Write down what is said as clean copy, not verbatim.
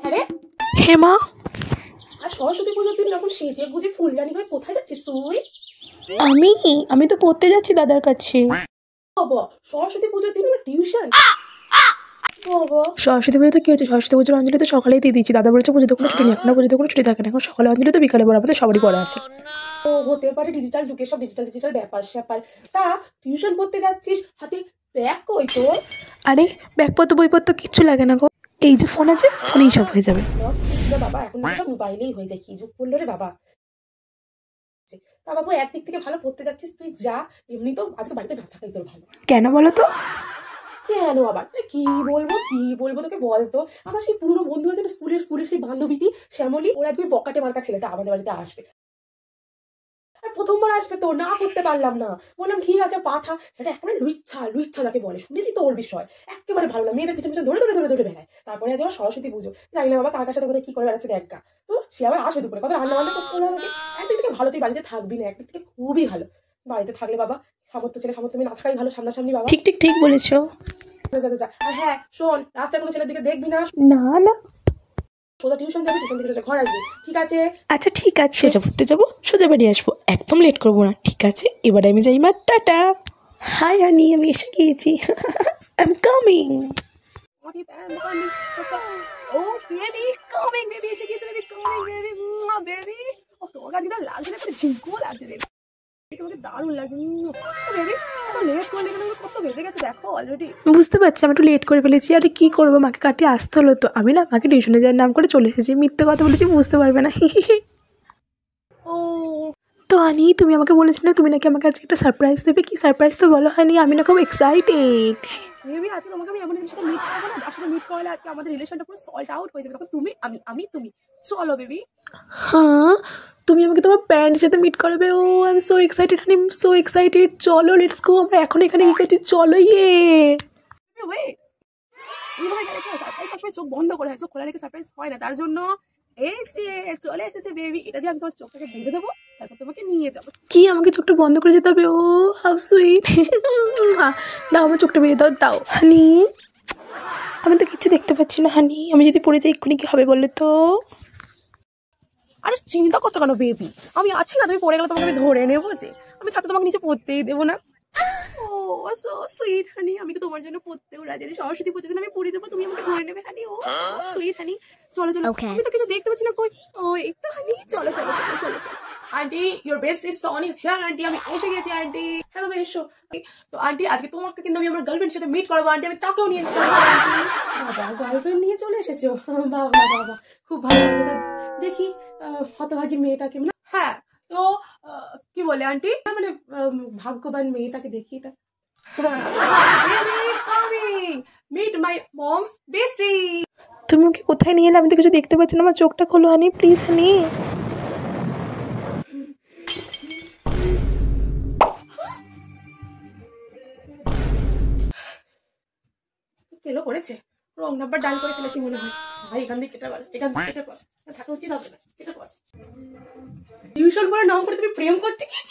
হ্যাঁ রে, হে মা, আর সরস্বতী পুজোর দিন এরকম সেজে গুজে ফুলদানি হয়ে কোথায় যাচ্ছিস তুই? আমি আমি তো পড়তে যাচ্ছি দাদার কাছে। বাবা, সরস্বতী পুজোর দিন আমার টিউশন? বাবা, সরস্বতী পুজো তো কি হচ্ছে, সরস্বতী পুজোর অঞ্জলি তো সকালেই দিয়ে দিচ্ছি। দাদা বলেছে পুজোতে কোনো ছুটি নেই, এখন পুজোতে কোনো ছুটি থাকে না, এখন সকালে অঞ্জলি তো বিকালে পড়া, আমাদের সবারই পড়া আছে। ও হতে পারে ডিজিটাল যুগে সব ডিজিটাল ব্যাপার স্যাপার। তা টিউশন পড়তে যাচ্ছিস, হাতে ব্যাগ কই তোর? আরে ব্যাগপত্র বইপত্র কিচ্ছু লাগে না গো, এই যে ফোন আছে, ফোনেই সব হয়ে যাবে। বাবা এখন সব মোবাইলেই হয়ে যায়, কি যুগ পড়লো রে বাবা। তা বাবু, একদিক থেকে ভালো পড়তে যাচ্ছিস তুই, যা। এমনি তো আজকে বাড়িতে না থাকাই তোর ভালো। কেন বলো তো? কেন আবার কি বলবো তোকে বলতো। আমার সেই পুরনো বন্ধু আছে না, স্কুলের সেই বান্ধবীটি শ্যামলী, ওর আজকে বকাটে মার্কা ছেলেটা আমাদের বাড়িতে আসবে। আর প্রথমবার আসবে তো, না করতে পারলাম না, বললাম ঠিক আছে পাঠা। সেটা একেবারে লুইচ্ছা যাকে বলে, শুনেছি তো ওর বিষয়, একেবারে ভালো না, মেয়েদের পিছনে ধরে বেড়ায়। তারপরে আজ আমার সরস্বতী পুজো, জানি না বাবা কার সাথে কোথায় কি করে বেড়াচ্ছে দেখা। তো সে আবার আসবে দুপুরে, কথা রান্না বান্না করতে হলো আমাকে। একদিক থেকে ভালো তুই বাড়িতে থাকবি না, একদিক থেকে খুবই ভালো বাড়িতে থাকলে বাবা। সামর্থ্য ছেলে সামর্থ্য মেয়ে না থাকাই ভালো, সামনাসামনি বাবা। ঠিক বলেছো। যা। আর হ্যাঁ শোন, রাস্তায় কোনো ছেলের দিকে দেখবি না, না সোজা টিউশন যাবি, টিউশন থেকে সোজা ঘর আসবি, ঠিক আছে? আচ্ছা ঠিক আছে, সোজা পড়তে যাবো, সোজা বাড়ি আসবো, একদম লেট করবো না, ঠিক আছে? এবার আমি যাই মা, টাটা। হাই হানি, আমি এসে গিয়েছি। I am coming. Oh, baby, coming, baby, এসে গিয়েছে, baby, coming, baby, baby. ও তোমার কাছে যা লাগছে না, ঝিঙ্কু লাগছে রে, তোমাকে দারুণ লাগছে বেবি। এত লেট করলে কেন, কত বেজে গেছে দেখো অলরেডি। বুঝতে পারছি আমি একটু লেট করে ফেলেছি, আরে কি করবো, মাকে কাটিয়ে আসতে হলো তো। আমি না মাকে টিউশনে যাওয়ার নাম করে চলে এসেছি, মিথ্যে কথা বলেছি, বুঝতে পারবে না। ও তো আনি, তুমি আমাকে বলেছিলে তুমি নাকি আমাকে আজকে একটা সারপ্রাইজ দেবে, কি সারপ্রাইজ তো বলো হয়নি, আমি না খুব এক্সাইটেড। বেবি, আজকে তোমাকে আমি এমন জিনিস সাথে মিট করবো না, যার সাথে মিট করলে আজকে আমাদের রিলেশনটা পুরো সল্ট আউট হয়ে যাবে। তখন তুমি আমি তুমি, চলো বেবি। হ্যাঁ, তুমি আমাকে তোমার প্যারেন্টের সাথে মিট করাবে? Oh I am so excited honey, I am so excited. চলো লেটস গো, আমরা এখন এখানে কি করছি, চলো ওয়েট, এইভাবে গেলে কেউ সারপ্রাইজ সবসময় চোখ বন্ধ করে হয়, চোখ খোলা রেখে সারপ্রাইজ হয় না। তার জন্য এই যে চলে এসেছে বেবি, এটা দিয়ে আমি তোমার চোখটাকে বেঁধে দেবো, তারপর তোমাকে নিয়ে যাবো। কি আমাকে চোখটা বন্ধ করে যেতে হবে? ও হাউ সুইট। দাও আমার চোখটা বেঁধে দাও হানি। আমি তো কিছু দেখতে পাচ্ছি না হানি, আমি যদি পড়ে যাই এক্ষুনি কি হবে বলো তো? আরে চিন্তা করছো কেন বেবি, আমি আছি না, তুমি পড়ে গেলে তোমাকে আমি ধরে নেবো, যে আমি থাকতে তোমাকে নিচে পড়তেই দেবো না। ও সো সুইট হানি, আমি তো তোমার জন্য পড়তেও রাজি, যদি সরস্বতী পুজোর দিন আমি পড়ে যাবো তুমি আমাকে ধরে নেবে হানি। ও সুইট হানি, চলো আমি তো কিছু দেখতে পাচ্ছি না, কই ও একটু হানি, চলো। Aunty, your best is Son is here aunty, আমি এসে গেছি আন্টি। হ্যাঁ বাবা এসো। তো আন্টি আজকে তোমাকে কিন্তু আমি আমার গার্লফ্রেন্ডের সাথে মিট করাবো আন্টি, আমি তাকেও নিয়ে এসেছি। বাবা, গার্লফ্রেন্ড নিয়ে চলে এসেছো, বাবা খুব ভালো কথা। দেখি হতভাগী মেয়েটাকে, মানে হ্যাঁ তো কি বলে আন্টি, মানে ভাগ্যবান মেয়েটাকে দেখি। তা মিট মাই মমস বেস্টি। তুমি ওকে কোথায় নিয়ে এলে? আমি তো কিছু দেখতে পাচ্ছি না, আমার চোখটা খোলো হানি প্লিজ হানি। কেলো করেছে, রং নাম্বার ডাল করে ফেলেছি মনে হয়। ভাই এখান থেকে এখান থেকে কেটে পড়, থাকা উচিত হবে না, কেটে পড়। টিউশন করে নাম করে তুমি প্রেম করতে গিয়েছি।